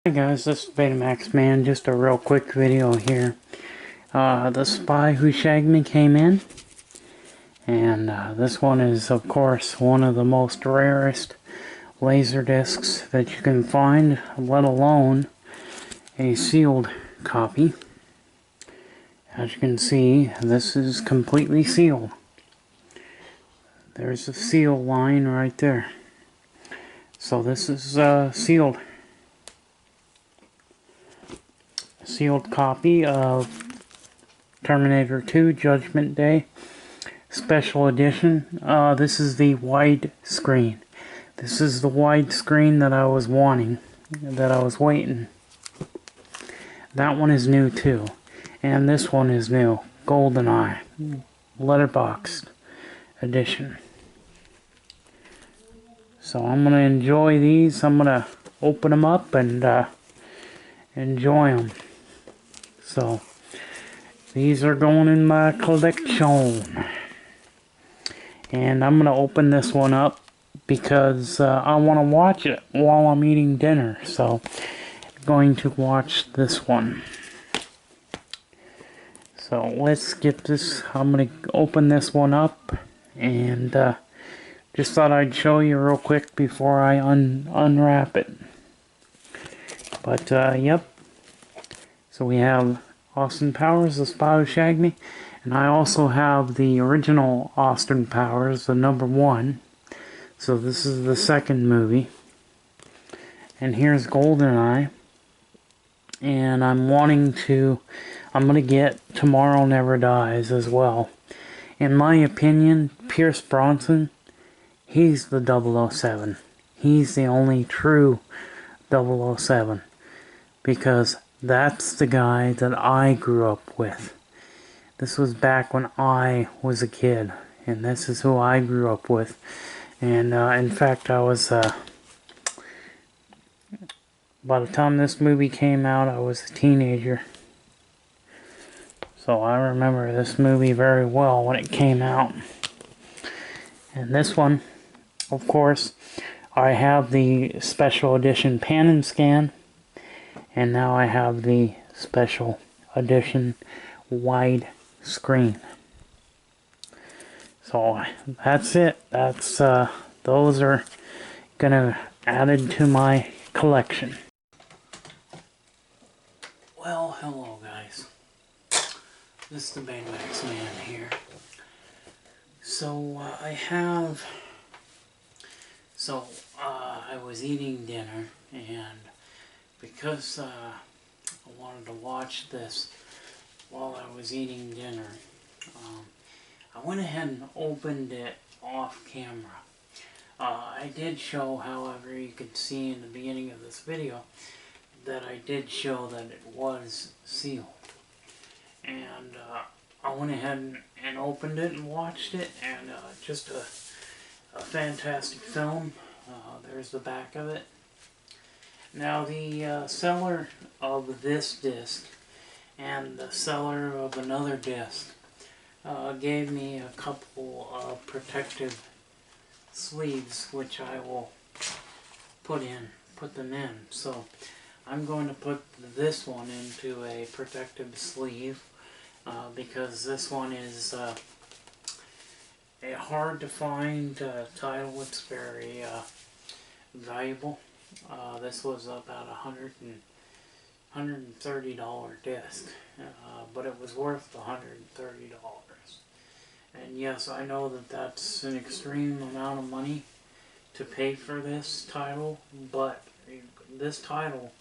Hey guys, this is Betamax Man, just a real quick video here. The Spy Who Shagged Me came in, and this one is of course one of the most rarest LaserDiscs that you can find, let alone a sealed copy. As you can see, this is completely sealed. There's a seal line right there. So this is sealed copy of Terminator 2 Judgment Day Special Edition. This is the wide screen. This is the wide screen that I was wanting, that I was waiting. That one is new too. And this one is new. GoldenEye Letterboxed Edition. So I'm going to enjoy these. I'm going to open them up and enjoy them. So these are going in my collection. And I'm going to open this one up because I want to watch it while I'm eating dinner. So I'm going to watch this one. So let's get this. I'm going to open this one up. And just thought I'd show you real quick before I unwrap it. But yep. So we have Austin Powers, The Spy Who Shagged Me, and I also have the original Austin Powers, the #1. So this is the second movie. And here's GoldenEye. And I'm going to get Tomorrow Never Dies as well. In my opinion, Pierce Bronson, he's the 007. He's the only true 007. Because that's the guy that I grew up with. This was back when I was a kid, and this is who I grew up with. And in fact, I was by the time this movie came out, I was a teenager. So I remember this movie very well when it came out. And this one, of course, I have the special edition pan and scan. And now I have the special edition wide screen. So that's it. That's those are gonna added to my collection. Well, hello guys. This is the Betamax Man here. So I was eating dinner, and because I wanted to watch this while I was eating dinner, I went ahead and opened it off camera. I did show, however, you could see in the beginning of this video, that I did show that it was sealed. And I went ahead and opened it and watched it, and just a fantastic film. There's the back of it. Now the seller of this disc and the seller of another disc gave me a couple of protective sleeves, which I will put them in. So I'm going to put this one into a protective sleeve because this one is a hard to find title. It's very valuable. This was about $130 disc, but it was worth $130. And yes, I know that that's an extreme amount of money to pay for this title, but this title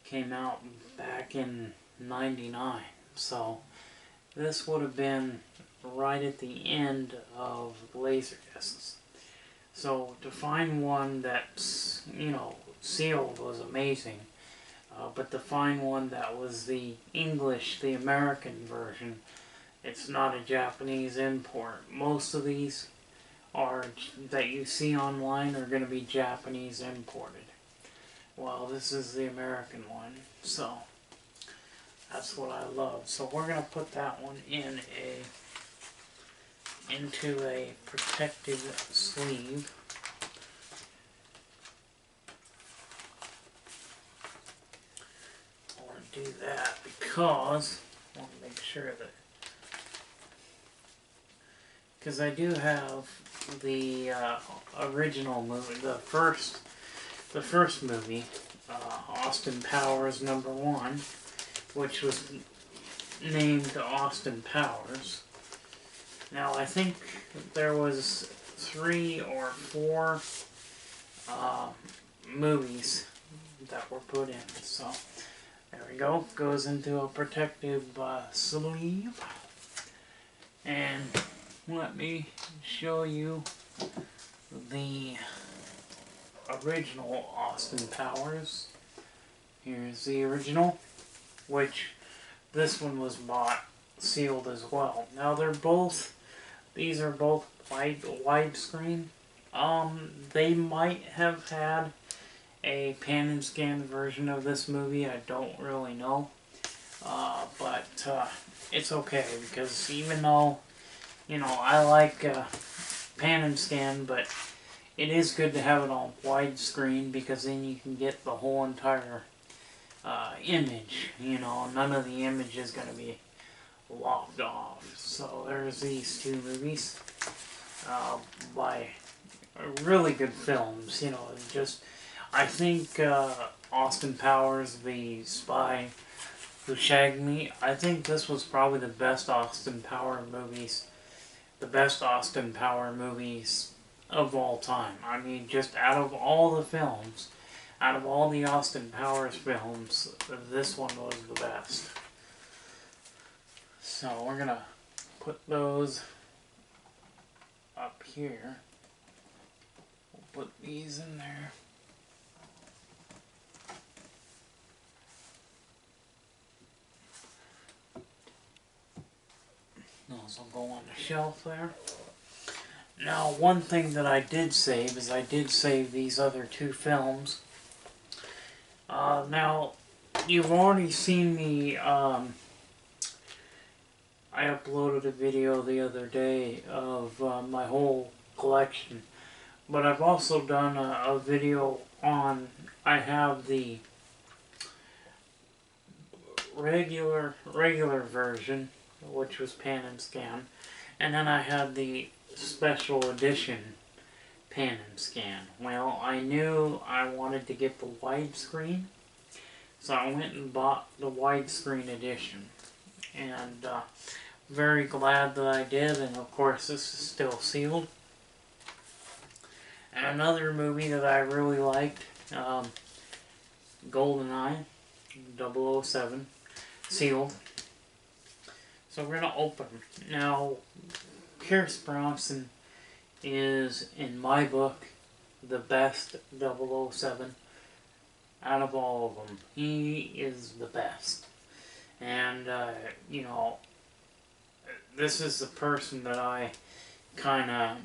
came out back in '99, so this would have been right at the end of LaserDisc's. So to find one that's, you know, sealed was amazing. But to find one that was the English, the American version, it's not a Japanese import. Most of these are that you see online are going to be Japanese imported. Well, this is the American one, so that's what I love. So we're going to put that one into a protective sleeve. because I want to make sure that, because I do have the original movie, the first movie, Austin Powers #1, which was named Austin Powers. Now I think there was 3 or 4 movies that were put in. So there we go. Goes into a protective sleeve. And let me show you the original Austin Powers. Here's the original, which this one was bought sealed as well. Now these are both widescreen. They might have had a pan and scan version of this movie. I don't really know, but it's okay, because even though, you know, I like pan and scan, but it is good to have it on widescreen, because then you can get the whole entire image. You know, none of the image is going to be lopped off. So there's these 2 movies by really good films. You know, just, I think Austin Powers, the spy who shagged me, I think this was probably the best Austin Powers movies. The best Austin Powers movies of all time. I mean, just out of all the films, out of all the Austin Powers films, this one was the best. So we're gonna put those up here. We'll put these in there. Those will go on the shelf there. Now, one thing that I did save is I did save these other 2 films. Now, you've already seen me, I uploaded a video the other day of my whole collection. But I've also done a video on, I have the regular version, which was pan and scan, and then I had the special edition pan and scan. Well, I knew I wanted to get the widescreen, so I went and bought the widescreen edition, and very glad that I did. And of course this is still sealed. And another movie that I really liked, GoldenEye 007, sealed. So we're gonna open. Now, Pierce Brosnan is, in my book, the best 007 out of all of them. He is the best. And, you know, this is the person that I kind of,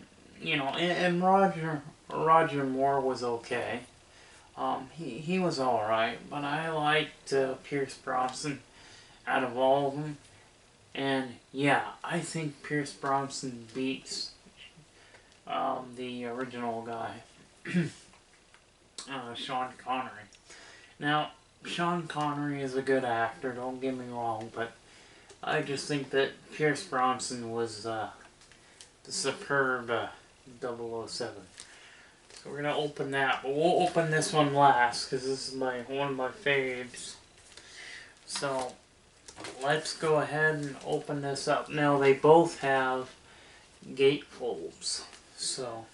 you know, and Roger Moore was okay. He was alright, but I liked Pierce Brosnan out of all of them. And yeah, I think Pierce Brosnan beats the original guy, Sean Connery. Now, Sean Connery is a good actor, don't get me wrong, but I just think that Pierce Brosnan was the superb 007. So we're going to open that, but we'll open this one last, because this is one of my faves. So let's go ahead and open this up. Now, they both have gatefolds, so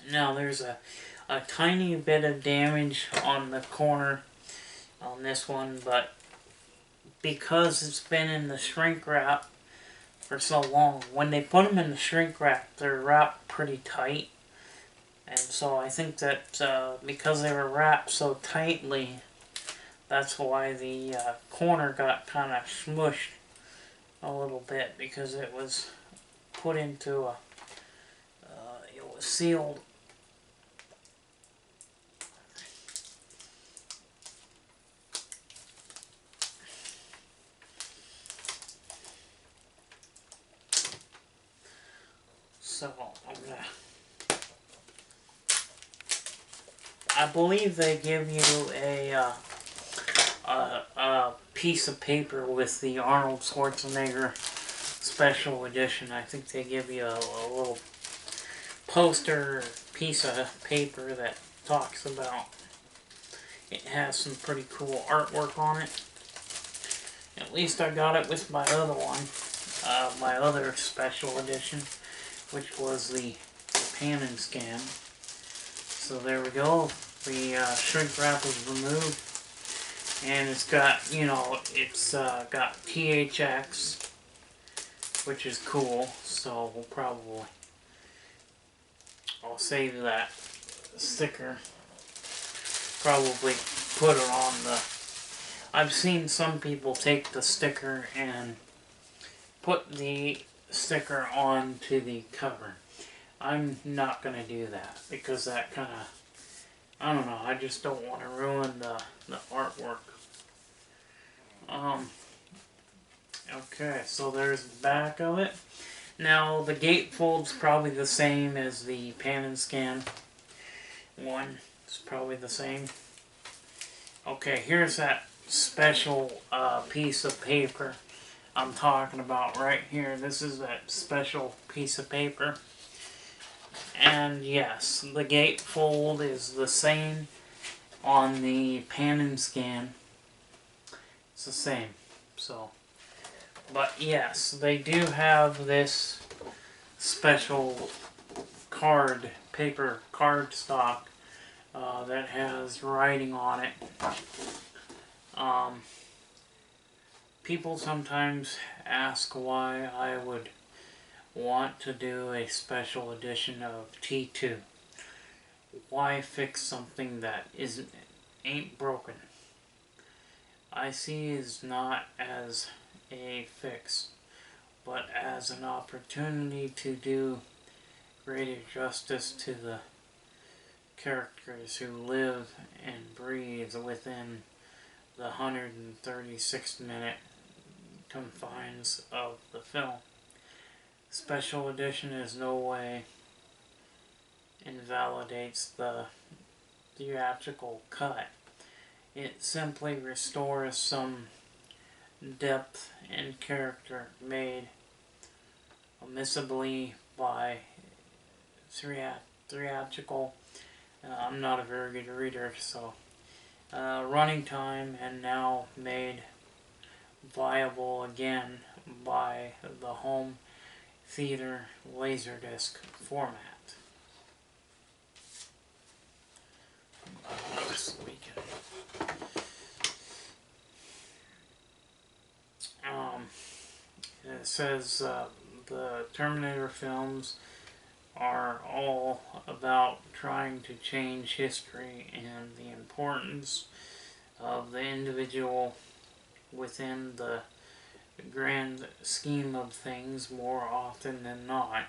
now there's a tiny bit of damage on the corner on this one, but because it's been in the shrink wrap for so long, when they put them in the shrink wrap, they're wrapped pretty tight. And so I think that because they were wrapped so tightly, that's why the corner got kind of smushed a little bit, because it was put into a, it was sealed. So I'm gonna I believe they give you a piece of paper with the Arnold Schwarzenegger special edition. I think they give you a little poster piece of paper that talks about. It has some pretty cool artwork on it. At least I got it with my other one, my other special edition, which was the pan and scan. So there we go. The shrink wrap is removed, and it's got, you know, it's got THX, which is cool. So we'll probably, I'll save that sticker. Probably put it on the. I've seen some people take the sticker and put the sticker onto the cover. I'm not going to do that because that kind of, I don't know, I just don't want to ruin the artwork. Okay, so there's the back of it. Now the gatefold's probably the same as the pan and scan one. It's probably the same. Okay, here's that special piece of paper I'm talking about right here. This is that special piece of paper. And yes, the gatefold is the same on the pan and scan. It's the same. So, but yes, they do have this special paper cardstock that has writing on it. People sometimes ask why I would want to do a special edition of T2. Why fix something that ain't broken? I see is not as a fix, but as an opportunity to do greater justice to the characters who live and breathe within the 136-minute confines of the film. Special edition is no way invalidates the theatrical cut. It simply restores some depth and character made omissibly by theatrical. I'm not a very good reader, so running time, and now made viable again by the home theater LaserDisc format. It says the Terminator films are all about trying to change history and the importance of the individual within the grand scheme of things. More often than not,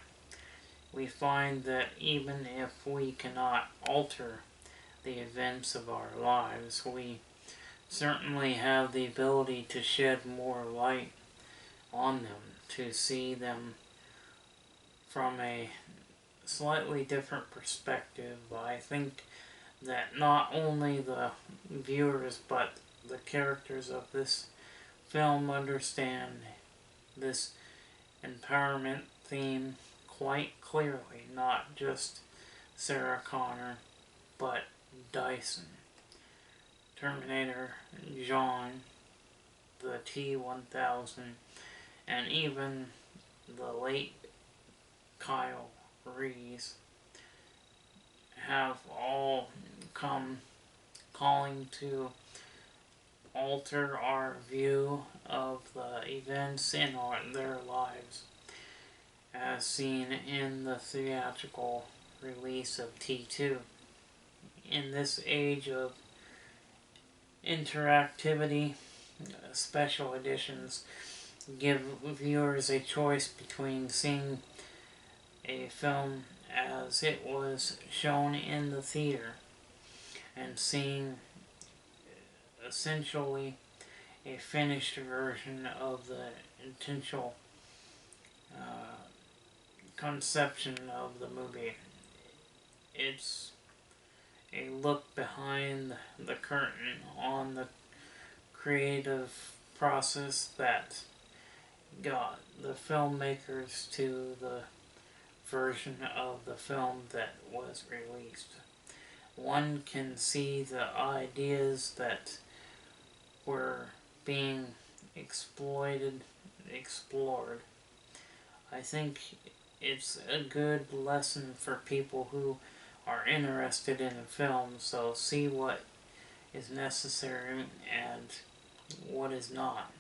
we find that even if we cannot alter the events of our lives, we certainly have the ability to shed more light on them, to see them from a slightly different perspective. I think that not only the viewers but the characters of this film understand this empowerment theme quite clearly. Not just Sarah Connor, but Dyson, Terminator, John, the T-1000, and even the late Kyle Reese have all come calling to alter our view of the events in their lives, as seen in the theatrical release of T2. In this age of interactivity, special editions give viewers a choice between seeing a film as it was shown in the theater and seeing essentially a finished version of the intentional conception of the movie. It's a look behind the curtain on the creative process that got the filmmakers to the version of the film that was released. One can see the ideas that were being explored. I think it's a good lesson for people who are interested in a film, so see what is necessary and what is not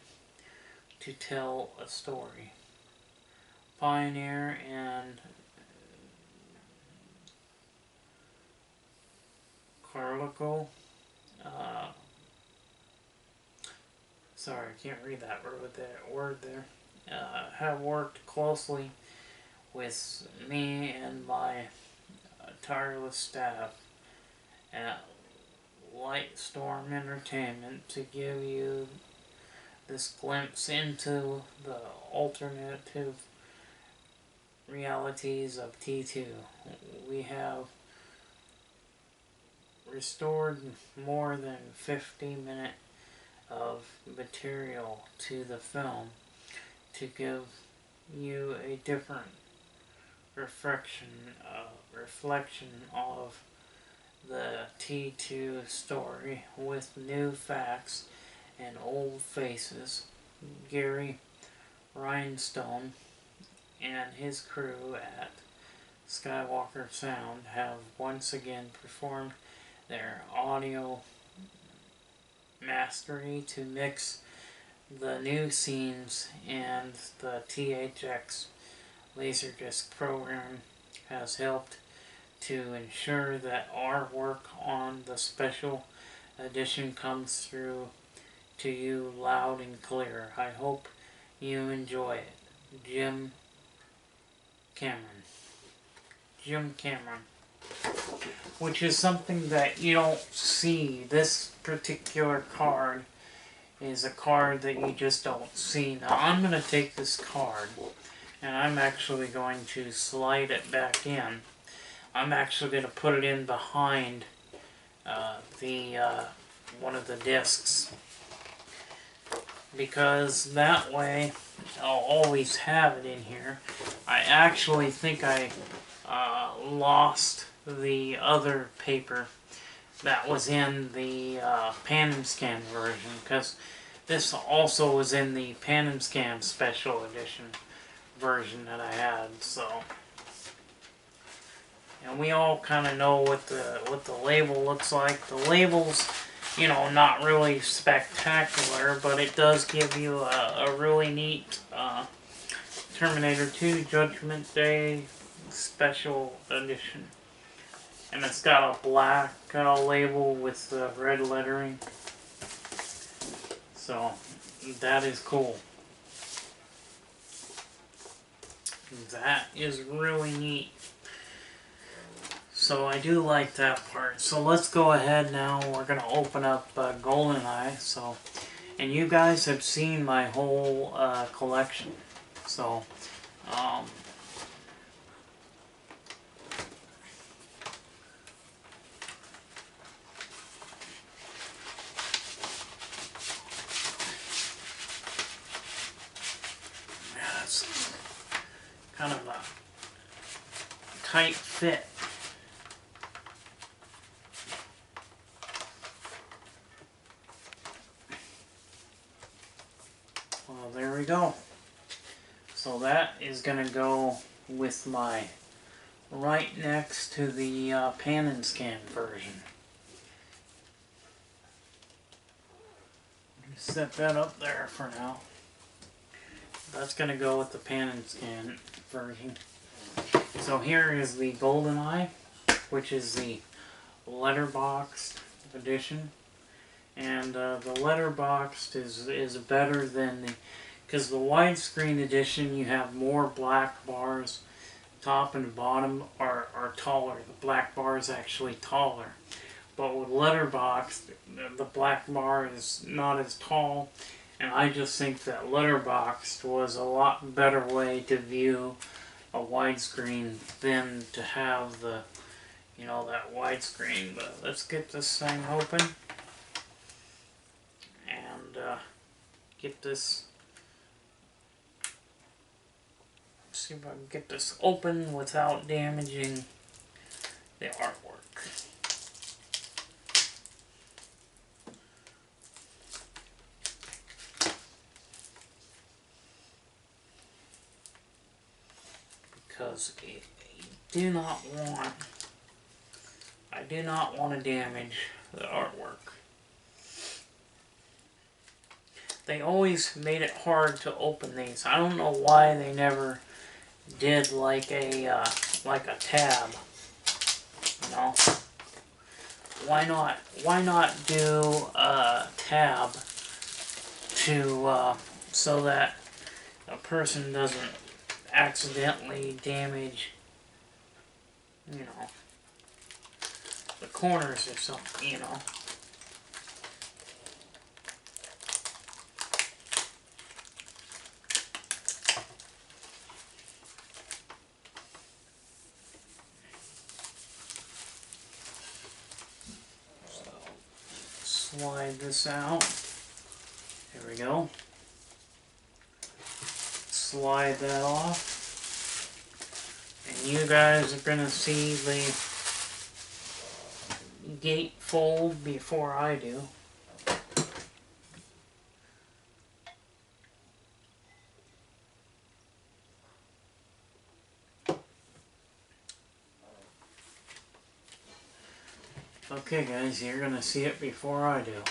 to tell a story. Pioneer and Carlico, sorry, I can't read that word there, have worked closely with me and my tireless staff at Lightstorm Entertainment to give you this glimpse into the alternative realities of T2. We have restored more than 50 minutes of material to the film to give you a different reflection of the T2 story with new facts and old faces. Gary Rhinestone and his crew at Skywalker Sound have once again performed their audio mastery to mix the new scenes, and the THX LaserDisc program has helped to ensure that our work on the special edition comes through to you loud and clear. I hope you enjoy it. Jim Cameron. Which is something that you don't see. This particular card is a card that you just don't see. Now I'm going to take this card and I'm actually going to slide it back in. I'm actually going to put it in behind one of the discs, because that way I'll always have it in here. I actually think I lost the other paper that was in the pan and scan version, because this also was in the pan and scan special edition version that I had. So, and we all kind of know what the label looks like. The label's, you know, not really spectacular, but it does give you a really neat Terminator 2 Judgment Day special edition. And it's got a black label with red lettering. So, that is cool. That is really neat. So I do like that part. So let's go ahead now. We're going to open up GoldenEye. So, and you guys have seen my whole collection. So, it's kind of a tight fit. Well, there we go. So that is going to go with my right next to the pan and scan version. Set that up there for now. That's going to go with the pan and scan version. So here is the GoldenEye, which is the letterboxed edition. And the letterboxed is better than the, because the widescreen edition you have more black bars, top and bottom are taller. The black bar is actually taller. But with letterboxed, the black bar is not as tall, and I just think that letterboxed was a lot better way to view a widescreen than to have the, you know, that widescreen. But let's get this thing open and get this. See if I can get this open without damaging the artwork. Because I do not want to damage the artwork. They always made it hard to open these. I don't know why they never did like a tab. You know, why not do a tab to so that a person doesn't accidentally damage, you know, the corners or something, you know. So, slide this out. There we go. Slide that off. And you guys are going to see the gate fold before I do. Okay guys, you're going to see it before I do.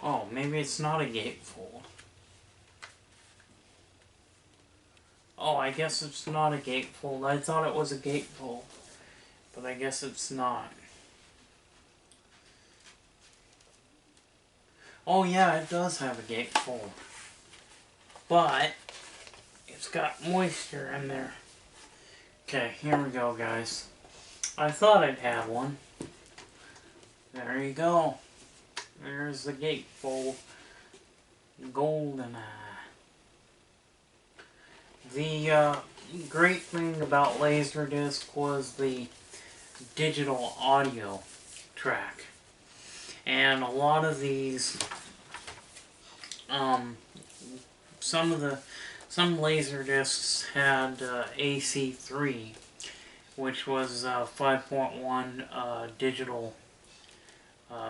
Oh, maybe it's not a gatefold. Oh, I guess it's not a gatefold. I thought it was a gatefold, but I guess it's not. Oh yeah, it does have a gatefold, but it's got moisture in there. Okay, here we go guys. I thought I'd have one. There you go. There's the gatefold. Golden eye. The great thing about LaserDisc was the digital audio track. And a lot of these, some LaserDiscs had AC3, which was 5.1 digital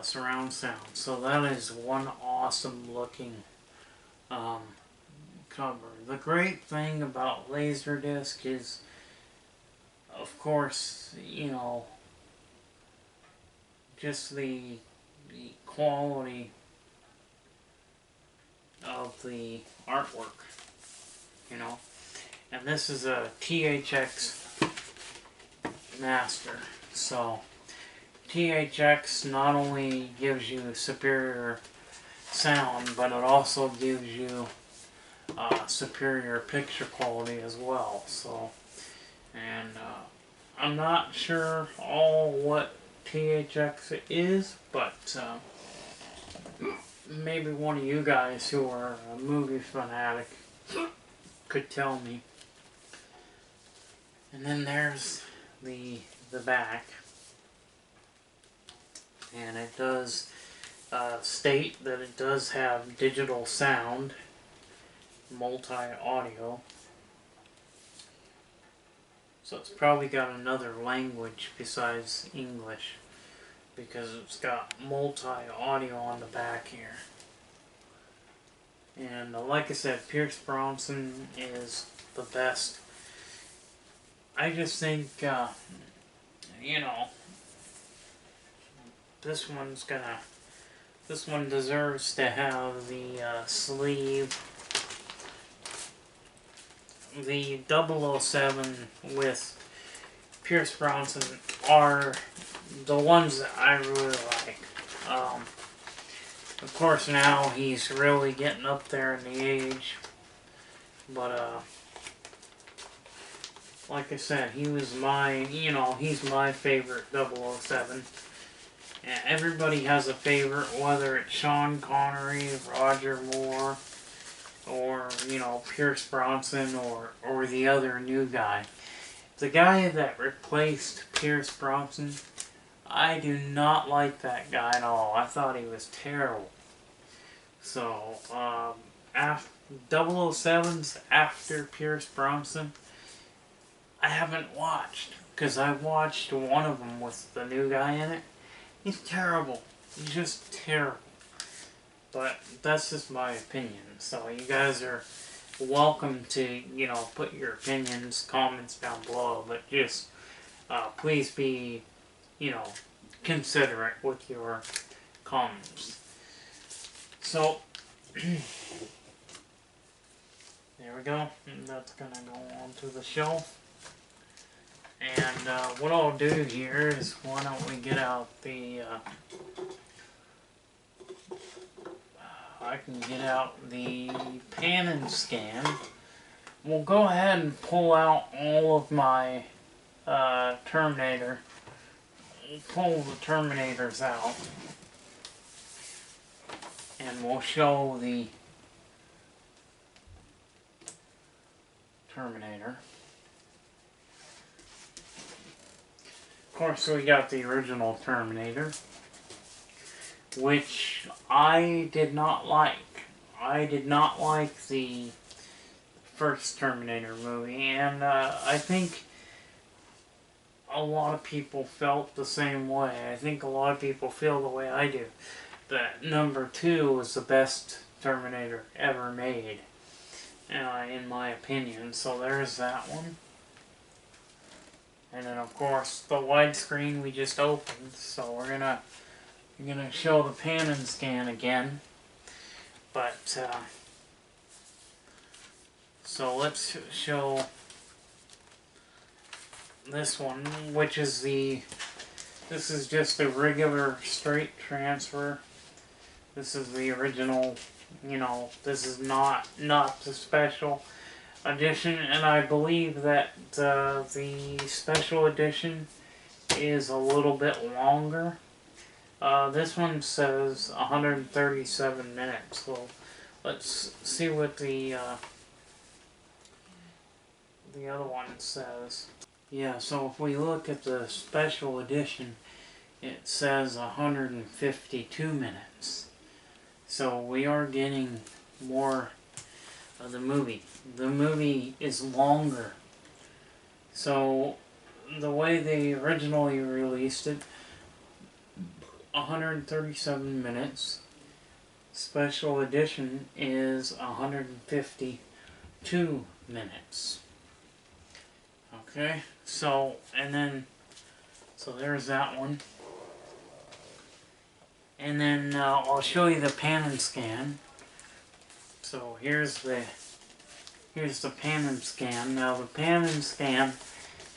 surround sound. So that is one awesome looking cover. The great thing about LaserDisc is, of course, you know, just the quality of the artwork, you know. And this is a THX master, so THX not only gives you superior sound, but it also gives you superior picture quality as well. So, and I'm not sure all what THX is, but maybe one of you guys who are a movie fanatic could tell me. And then there's the back, and it does state that it does have digital sound, multi-audio, so it's probably got another language besides English, because it's got multi-audio on the back here. And like I said, Pierce Bronson is the best. I just think, you know, this one deserves to have the sleeve. The 007 with Pierce Bronson are the ones that I really like. Of course, now he's really getting up there in the age, but like I said, he was my, you know, he's my favorite 007. And everybody has a favorite, whether it's Sean Connery, Roger Moore, or, you know, Pierce Bronson, or the other new guy. the guy that replaced Pierce Brosnan, I do not like that guy at all. I thought he was terrible. So, after 007's after Pierce Brosnan, I haven't watched. Because I watched one of them with the new guy in it. He's terrible. He's just terrible. But that's just my opinion. So you guys are welcome to, put your opinions, comments down below. But just, please be, considerate with your comments. So, there we go. That's going to go on to the shelf. And what I'll do here is, why don't we get out the, I can get out the pan and scan. We'll go ahead and pull out all of my Terminator. We'll pull the Terminators out. And we'll show the Terminator. Of course, we got the original Terminator, which I did not like. I did not like the first Terminator movie, and I think a lot of people felt the same way. I think a lot of people feel the way I do, that number 2 was the best Terminator ever made, in my opinion. So there's that one. And then, of course, the widescreen we just opened. So we're gonna show the pan and scan again. But so let's show this one, which is this is just a regular straight transfer. This is the original. This is not the special edition, and I believe that the special edition is a little bit longer. This one says 137 minutes, so let's see what the other one says. Yeah, so if we look at the special edition, it says 152 minutes. So we are getting more of the movie. The movie is longer. So the way they originally released it, 137 minutes. Special edition is 152 minutes. Okay, so there's that one. And then I'll show you the pan and scan. So here's the pan and scan. Now the pan and scan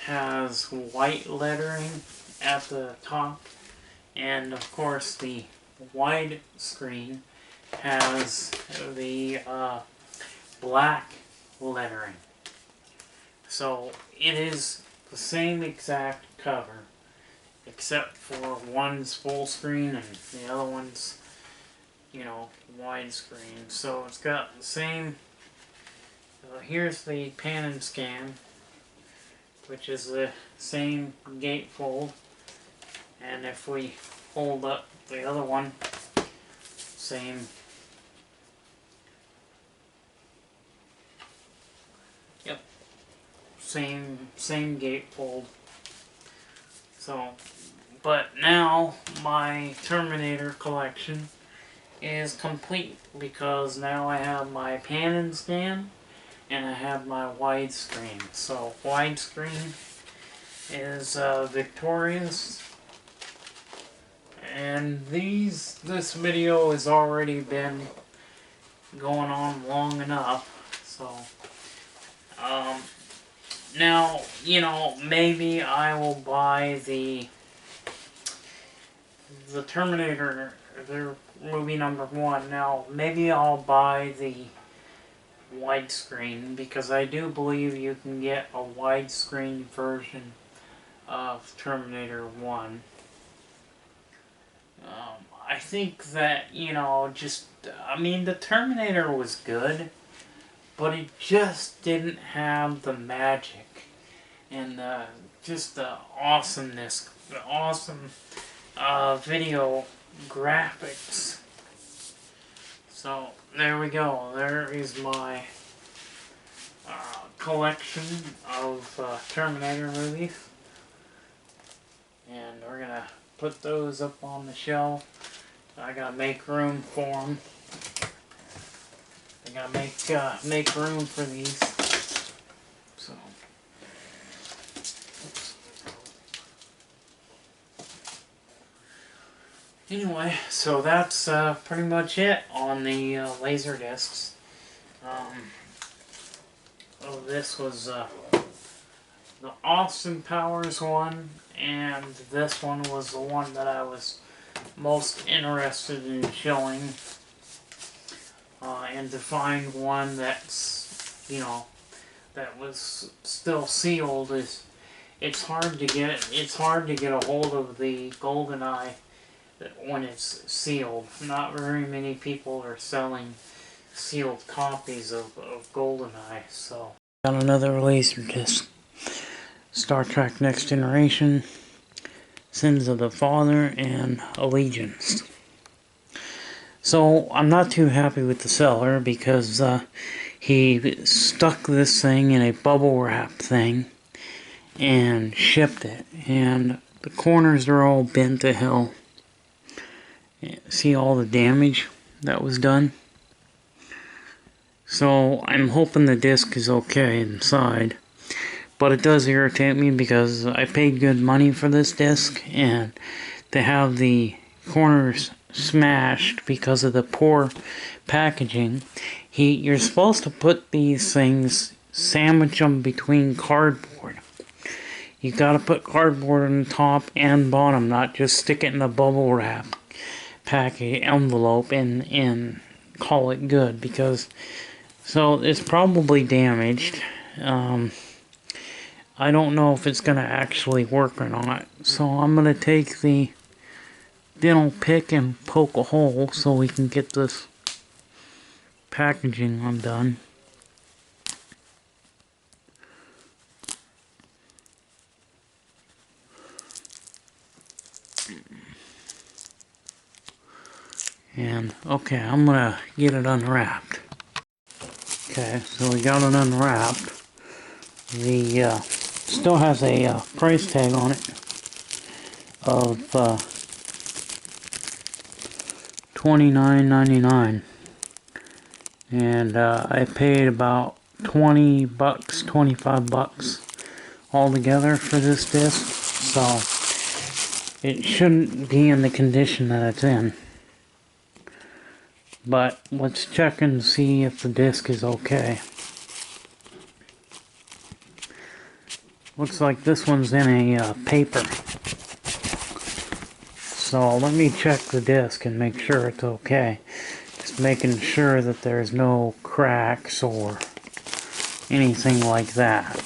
has white lettering at the top, and of course the wide screen has the black lettering. So it is the same exact cover, except for one's full screen and the other one's, widescreen. So it's got the same. Here's the pan and scan, which is the same gatefold, and if we hold up the other one, same. Yep, same gatefold. So, but now my Terminator collection is complete, because now I have my pan and scan and I have my widescreen. So widescreen is victorious, and this video has already been going on long enough. So now, maybe I will buy the Terminator, the movie number 1. Now, maybe I'll buy the widescreen, because I do believe you can get a widescreen version of Terminator 1. I think that, the Terminator was good, but it just didn't have the magic and just the awesomeness, the awesome video graphics. So there we go. There is my collection of Terminator movies, and we're gonna put those up on the shelf. I gotta make room for them. I gotta make room for these. So. Anyway, so that's pretty much it on the LaserDisc's. This was the Austin Powers one, and this one was the one that I was most interested in showing. And to find one that's, you know, that was still sealed it's hard to get. It's hard to get a hold of the GoldenEye when it's sealed. Not very many people are selling sealed copies of GoldenEye. So got another LaserDisc. Star Trek Next Generation, Sins of the Father, and Allegiance. So I'm not too happy with the seller because he stuck this thing in a bubble wrap thing and shipped it, and the corners are all bent to hell. See all the damage that was done? So I'm hoping the disc is okay inside, but it does irritate me because I paid good money for this disc, and to have the corners smashed because of the poor packaging. You're supposed to put these things, sandwich them between cardboard. You gotta put cardboard on the top and bottom, not just stick it in a bubble wrap package envelope and call it good, because so it's probably damaged. I don't know if it's gonna actually work or not, so I'm gonna take the dental pick and poke a hole so we can get this packaging undone. And okay, I'm gonna get it unwrapped. Okay, so we got it unwrapped. The still has a price tag on it of $29.99, and I paid about 20 bucks, 25 bucks altogether for this disc, so it shouldn't be in the condition that it's in. But let's check and see if the disc is okay. Looks like this one's in a paper. So let me check the disc and make sure it's okay. Just making sure that there's no cracks or anything like that.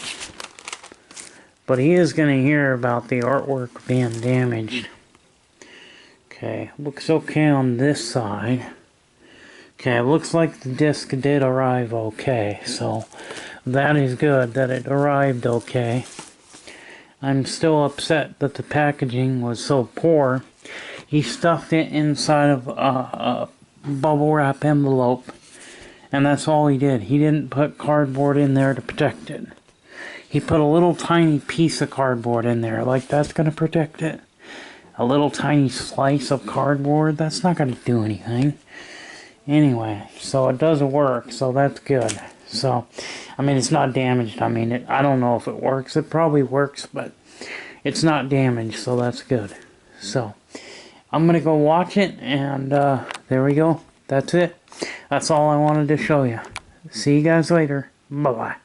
But he is going to hear about the artwork being damaged. Okay, looks okay on this side. Okay, it looks like the disc did arrive okay, so that is good that it arrived okay. I'm still upset that the packaging was so poor. He stuffed it inside of a bubble wrap envelope, and that's all he did. He didn't put cardboard in there to protect it. He put a little tiny piece of cardboard in there, like that's going to protect it. A little tiny slice of cardboard, that's not going to do anything. Anyway, so it does work, so that's good. So, I mean, it's not damaged. I mean, I don't know if it works. It probably works, but it's not damaged, so that's good. So, I'm going to go watch it, and there we go. That's it. That's all I wanted to show you. See you guys later. Bye-bye.